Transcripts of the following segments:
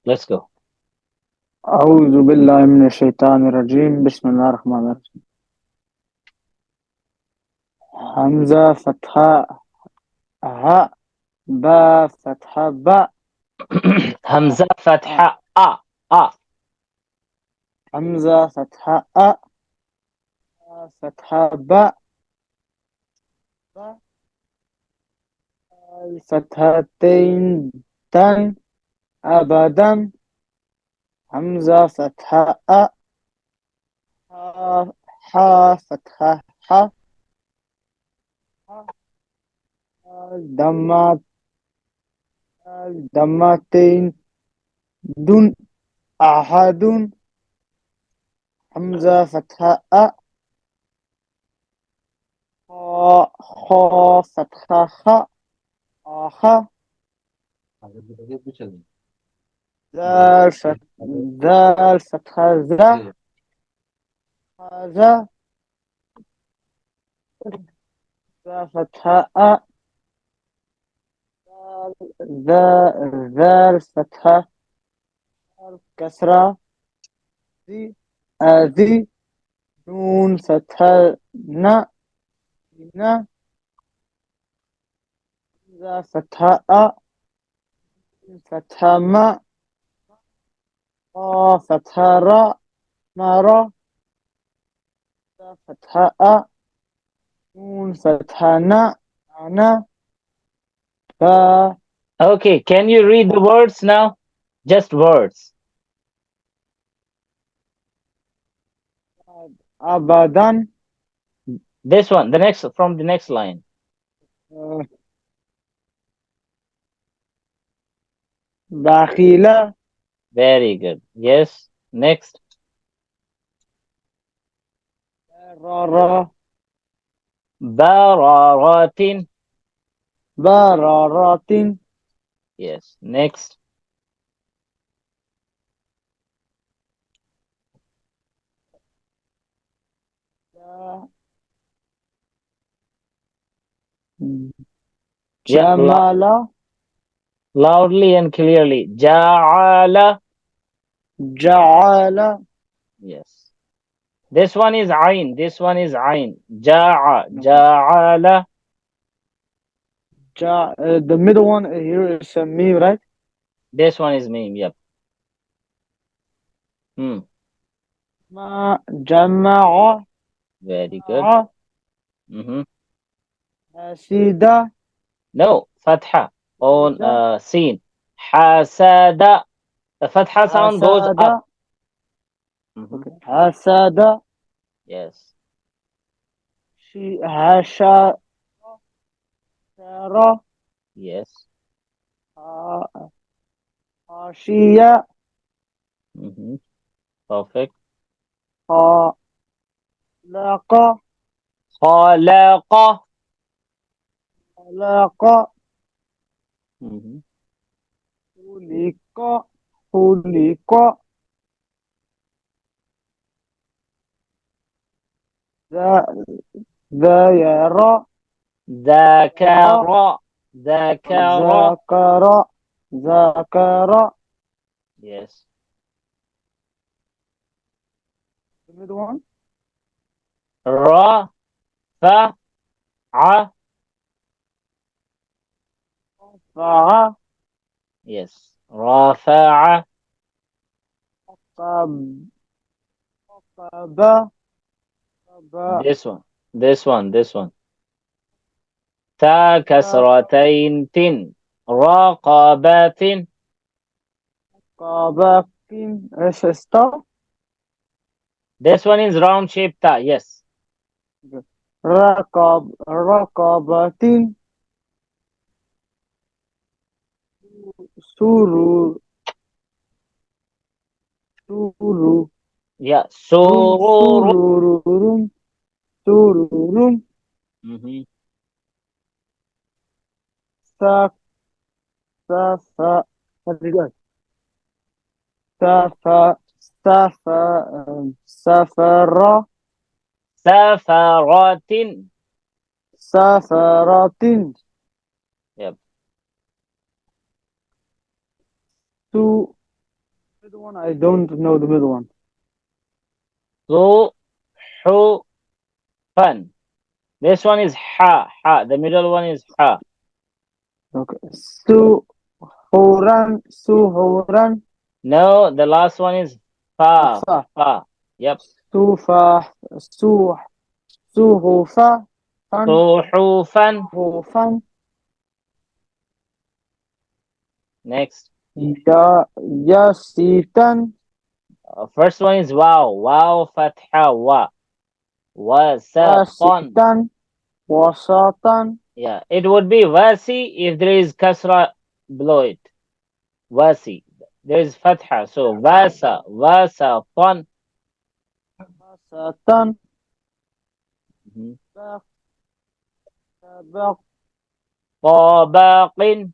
Let's go. أعوذ بالله من الشيطان الرجيم. بسم الله الرحمن الرحيم. همزة فتحة ها، با فتحة با. همزة فتحة أ. همزة فتحة با فتحة با. الفتحتين تن أبدا. همزة فتحة ها فتحة ح. دمات دمتين دون أحد. همزة فتحة خا فتحة خ. ذال فتحة ذا ذا. ذا فتحة ذال فتحة كسرة ذي ذي. نون فتحة ن ن. ذا فتحة فتحة ما فتحة را ما را. ذا فتحة نون فتحة ن ن. با Okay, can you read the words now? Just words. أبدا. This one, from the next line. بخيلة. Very good. Yes. Next. رارة برارات. برارات. Yes. Next. Yeah, جمالة loudly and clearly. جعل. جعل. Yes. This one is عين. This one is عين. جعل. The middle one here is me, right? This one is meme. Yep. Hmm. ما جمع Very good. Mm-hmm. سيدة No. فتحة on سيدة scene. حسد. The فتحة sound goes up. حسادة. Mm-hmm. Okay. حسادة. Yes. حشرة. Yes. حاشية. Mm-hmm. Perfect. خلق خلق. خلق. Mm-hmm. خلق خلق. ذايرة ذكر. ذكر. ذكر ذكر. Yes. The middle one. رفع. رفع Yes. رفع. قب قب قب. This one. This one. تا كسرتين تن. رقبة. قبق. ايش استا. This one is round shape ta. Yes. رقبة. سرور سرور Yeah. سرور. سرور سرور. Mm-hmm. سف سف. سف سف سفر سفرات. سفرات. Yep. Middle one, I don't know the middle one. صحفا. This one is ha, ha. The middle one is ha. Okay. Suhuran. No, the last one is fa, Fa. fa. Yep. Sufa. Suhufa. صحفا. Suhufan. Next. Yasitan. First one is wow. Wow, fatha, wa. Wasatan. Wasitan. Wasatan. Yeah, it would be wasi if there is kasra below it. Wasi. There is fatha. So wasa, wasatan. Wasatan. Mhm. Baq. طباق.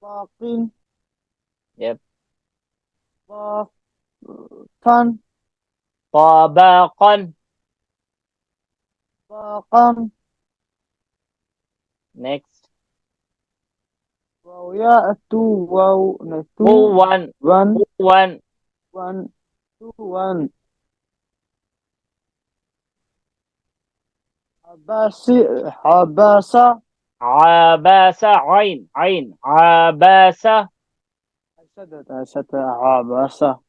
Baqin. Yep. Baqan. طباقا. Baqan. Next. Wow, two, wow, no, two, قوان. one, قوان. one, two, one. Habasa. عباسة. عين. عين. عباسة. I said Habasa.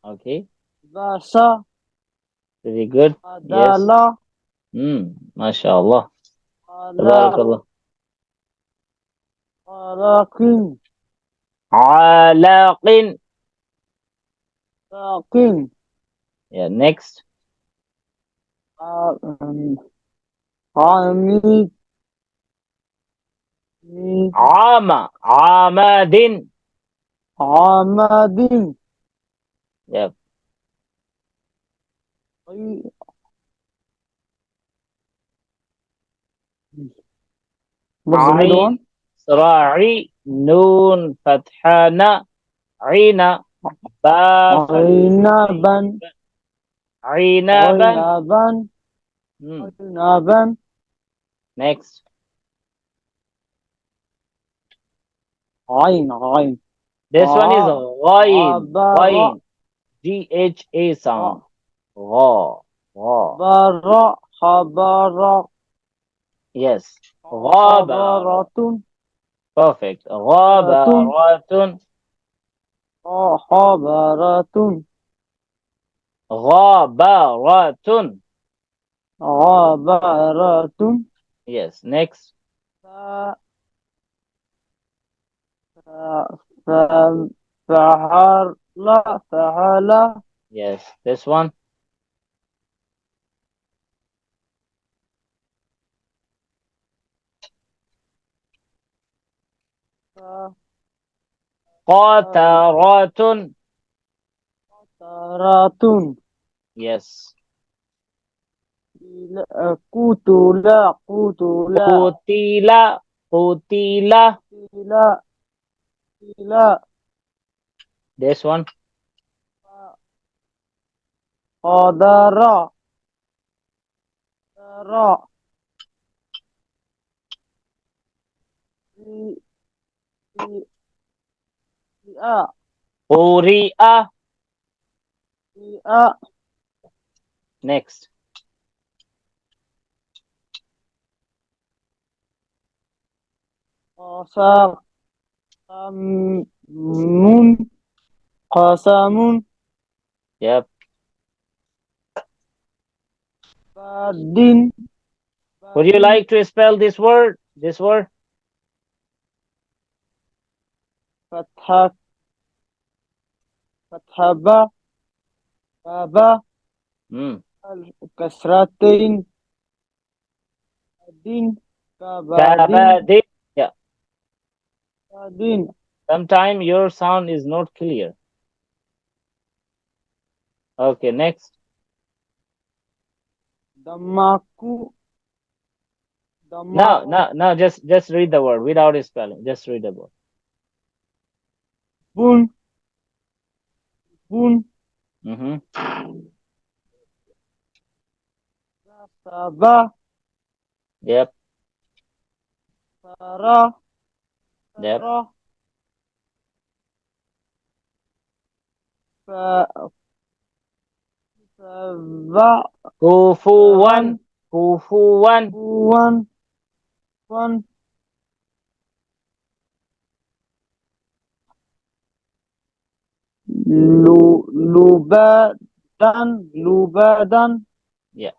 Okay. Basa. Very good. Yes. Adala. ما شاء الله. تبارك Alaq. الله. Alaqin. علاق. Laqin. Yeah, next. Hamid. عام. عماد. Hamadin. Yep. What's the middle عين. one? راعي. نون فتحة. عين. با فتحة. Ainaban. عنبا. Ainaban. Hmm. Ainaban. Next. Ain. This one is غين. Abara. غين. GHA sound. غا. غا. Habara. Yes. غابة. Habaratun. Perfect. Ratun. غابرات. Habaratun. غابرات. Habaratun. Yes. Next. Fa- fa- Fahala. Yes. This one. Fa- قاطرات. Taratun. Yes. Kutula. قتيل. قتيل. Tila. Tila. This one. Qadara. Tara. Ti- ti- Tia. قرئ. Tia. Next. Qasamun. Qasamun. Yep. Badin. Would you like to spell this word? This word? Fatha. Fathaba. Baba. Hmm. Kasratain. Badin. Kabadin. كبد. Yeah. Badin. Sometimes your sound is not clear. Okay. Next. Damaku. No. No. No. Just read the word without spelling. Just read the word. Bun. Bun. Mm-hmm. Saba. Yep. Sarah. Yep. Sarah. va كفوا van كفوا one one لبادا yeah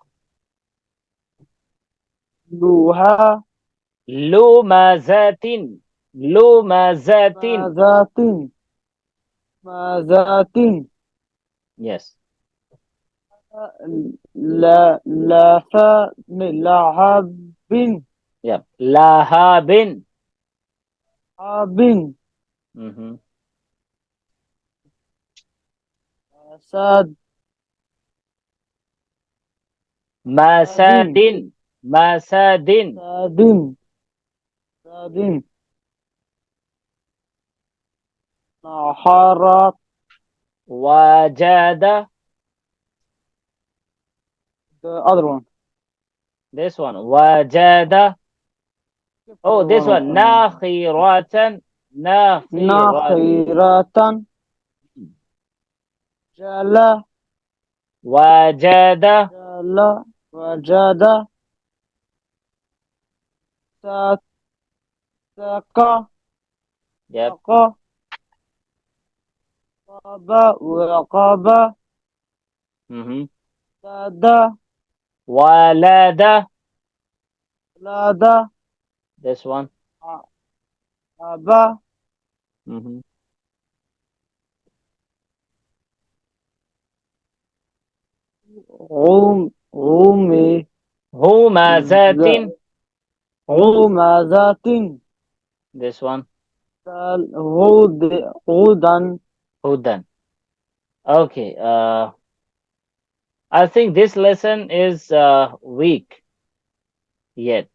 لها لمزات لمزات مازات مازات yes لعب yeah لهاب عاب mhm ساد مساد ساد مساد ساد ساد نحرت وجد the other one. this one وجد oh this one ناخرة ناخرة نخيرة جلا وجد جلا وجد ساق yep ساق قاب وقاب mhm ساد ولد ولاد this one أبا mhm غومي همزات غمزة this one غدا هدى okay I think this lesson is weak yet.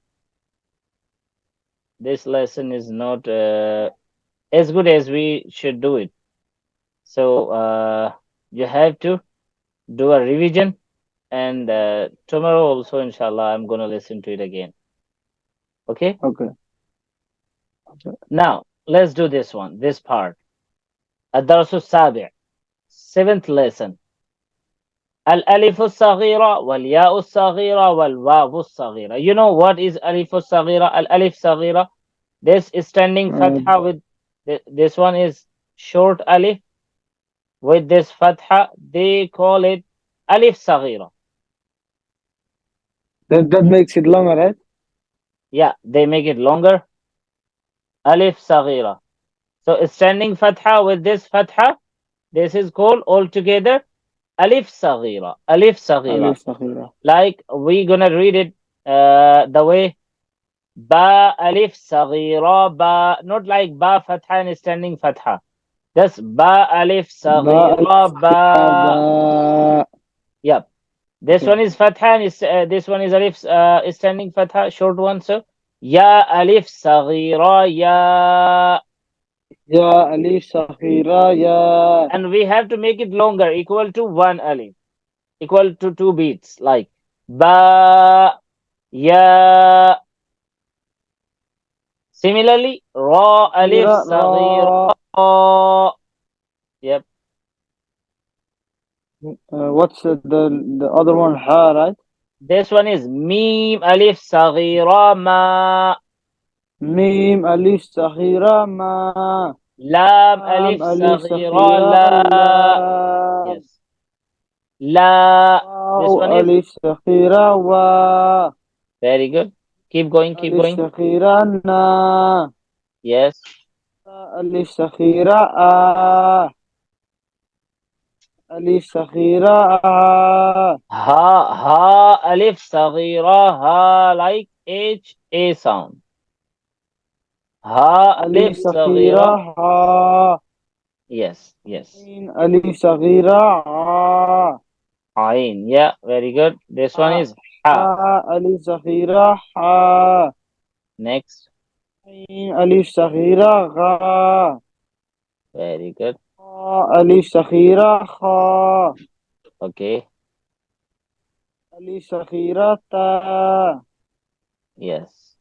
This lesson is not as good as we should do it. So you have to do a revision, and tomorrow also, inshallah, I'm gonna listen to it again. Okay. okay. Now let's do this one. This part. الدرس السابع. Seventh lesson. الألف الصغيرة والياء الصغيرة والواو الصغيرة. You know what is ألف الصغيرة? الألف صغيرة. This is standing fatha with this one is short alif with this fatha. They call it alif saghira. that makes it longer, right? Yeah, they make it longer. Alif saghira. So standing fatha with this fatha. This is called altogether alif saghira. Alif saghira. ألف صغيرة. Like we gonna read it the way ba alif saghira ba, not like ba fatha and standing fatha. Just ba alif باء saghira ba. باء. Yep. This Okay. one is fatha and this one is alif standing fatha, short one. So ya alif saghira ya, يا ألف صغيرة يا. and we have to make it longer, equal to one alif, equal to two beats, like ba ya. Similarly, ra alif صغيرة saghira. را. Yep. What's the other one? ها, right? This one is mim alif saghira ma, ميم ألف صغيرة ما. lam alif ألف saghira صغيرة la. لا. Yes. La. This one واو is ألف صغيرة و. very good. Keep going, keep ألف going. صغيرة نا. Yes. ألف صغيرة آ. ألف صغيرة آ. Ha alif saghira ha, like H A sound. Ha ألف alif صغيرة saghira. ها. Yes, yes. ألف صغيرة ها. Ain. Yeah, very good. This one is ha. ألف صغيرة ها. Next. ألف صغيرة غا. Very good. ألف صغيرة خا. Okay. ألف صغيرة تا. Yes.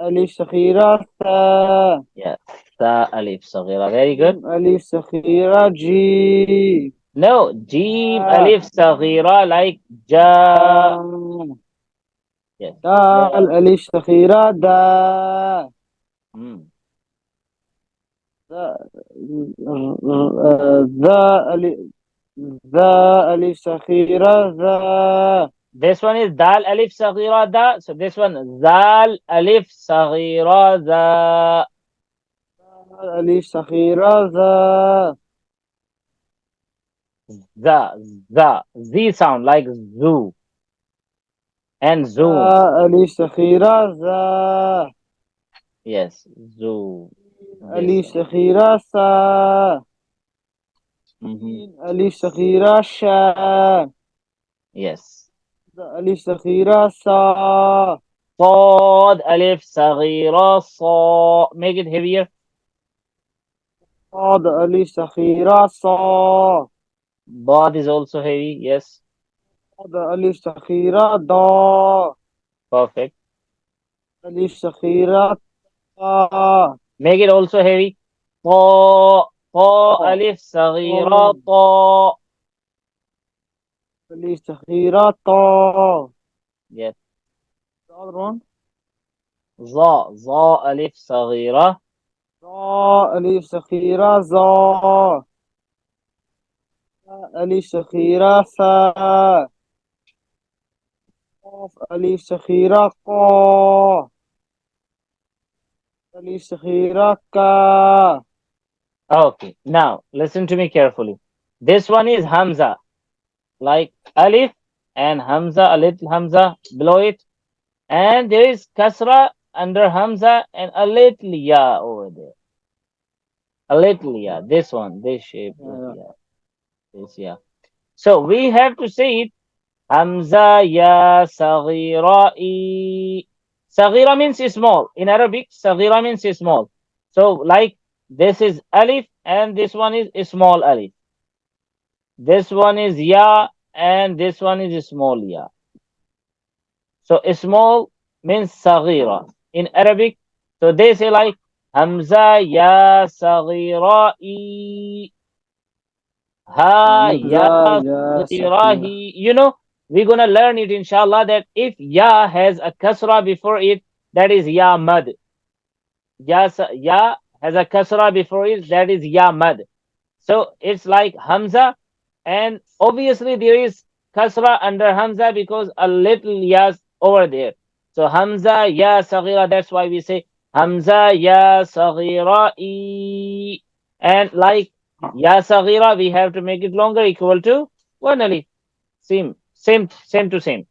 ألف صغيرة تا. Yeah. Sa alif saghira. Very good. ألف صغيرة جيم No, Jim آ alif saghira like ja. آ Yes. دال Ja. ألف صغيرة دا Hmm. ذا ذا ألف ذا ألف صغيرة ذا This one is dal alif saghira da. So this one zal alif saghira da. ألف صغيرة ذا Za. Za. Z sound like zoo and zoom. ذا ألف صغيرة ذا Yes. Zoo. This ألف one. صغيرة سا Hmm. ألف صغيرة شا Yes. ألف صغيرة صا Sad alif saghira sa. Make it heavier. صاد ألف صغيرة صا Bad is also heavy. Yes. صاد ألف صغيرة ضا Perfect. ألف صغيرة طا Make it also heavy. Ta. Ta طا alif saghira طا ta. ألف صغيرة طا. Yes. The other one. Za. Za alif saghira. ضا ألف صغيرة ظا ألف صغيرة ثا قاف ألف صغيرة قا ألف صغيرة كا Okay. Now listen to me carefully. This one is Hamza. Like alif and Hamza, a little Hamza below it. And there is Kasra under Hamza and a little Ya over there. A little Ya. This one. This shape. This yeah. Ya. This Ya. So we have to say it Hamza ya saghira i. Saghira means small. In Arabic, saghira means small. So like this is alif and this one is small alif. This one is ya and this one is small ya. So small means saghira in Arabic. So they say like Hamza ya saghira i. Ha ya حمزة يا صغيرة Sirahi. We're gonna learn it inshallah that if ya has a kasra before it, that is ya mad. Ya has a kasra before it, that is ya mad. So it's like Hamza, and obviously there is kasra under Hamza because a little ya's over there. So Hamza ya saghira, that's why we say Hamza ya saghira I. And like ya saghira, we have to make it longer, equal to one alif. Same to same.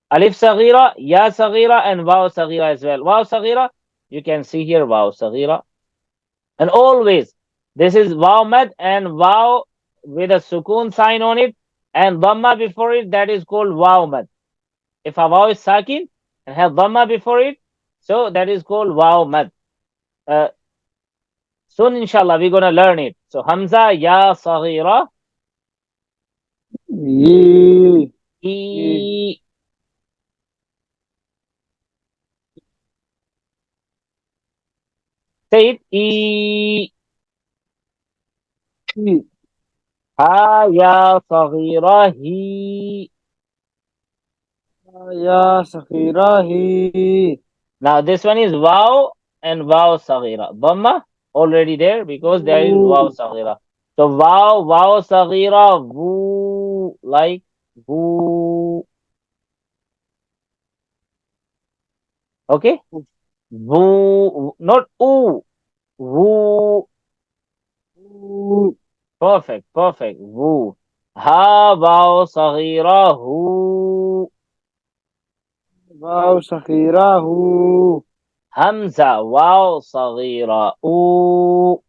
Alif saghira, ya saghira, and waw saghira as well. Waw saghira, you can see here waw saghira. And always, this is waw mad and waw with a sukun sign on it and dhamma before it, that is called waw mad. If a waw is sakin and have dhamma before it, so that is called waw mad. Uh, Soon inshallah we're gonna learn it. So Hamza ya saghira, يي يي e. Say it e. يي Ha ya saghira hi. يا صغيرة هي Now this one is wow and wow saghira. Dhamma already there because there is wow وو saghira. So wow saghira, woo, like woo. Okay? Woo, not ooh. Woo. وو Perfect. Woo. Ha wow saghira, who. واو صغيرة هو Hamza wow saghira, ooh.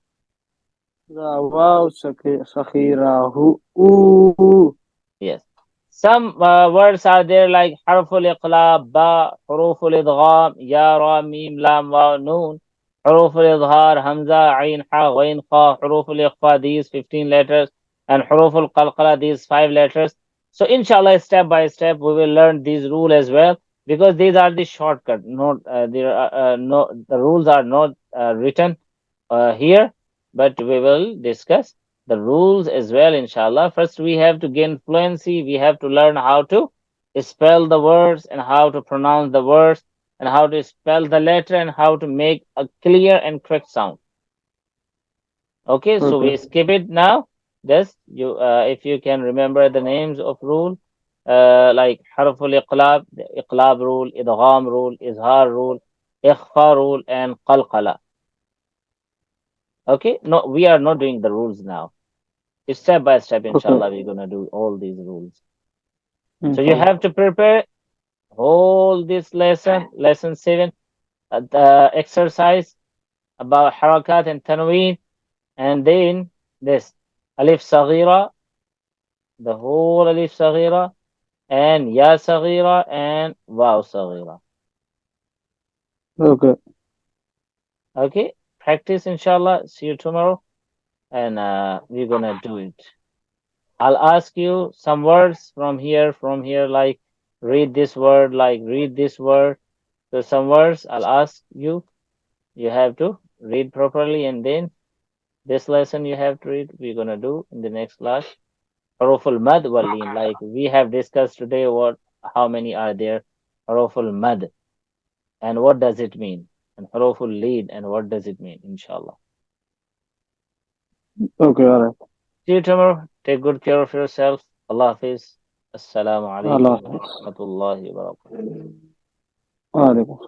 واو صغيرة هو أو Yes. Some words are there like harful iqlab, ba, huruful idgham, ya, ra, mim, lam, wa, noon, huruful idhar, hamza, ain, ha, ghain, kha, huruful ikhfa, these 15 letters, and huruful qalqala, these 5 letters. So inshallah, step by step, we will learn these rules as well because these are the shortcut. Not there are, no, the rules are not written here, but we will discuss the rules as well, inshallah. First, we have to gain fluency. We have to learn how to spell the words and how to pronounce the words and how to spell the letter and how to make a clear and correct sound. Okay, so Okay. we skip it now. Just you, if you can remember the names of rule, like harful iqlab, the iqlab rule, idgham rule, izhar rule, ikhfa rule, and qalqala. Okay, no, we are not doing the rules now. It's step by step, Okay. inshallah, we're gonna do all these rules. So you Inshallah. have to prepare all this lesson, lesson 7, the exercise about harakat and tanween, and then this alif saghira, the whole alif saghira, and ya saghira, and waw saghira. Okay. Okay, practice, inshallah. See you tomorrow, and we're gonna do it. I'll ask you some words from here, like read this word, like read this word. So some words I'll ask you. You have to read properly, and then this lesson you have to read. We're gonna do in the next class. Huruful mad wal leen. Like we have discussed today, what how many are there? Huruful mad, and what does it mean? And huruful leen, and what does it mean? Inshallah. Okay. All right. See you tomorrow. Take good care of yourself. Allah Hafiz. Assalamu Allah alaikum wa Hafiz. rahmatullahi wa barakatuh. Alaikum.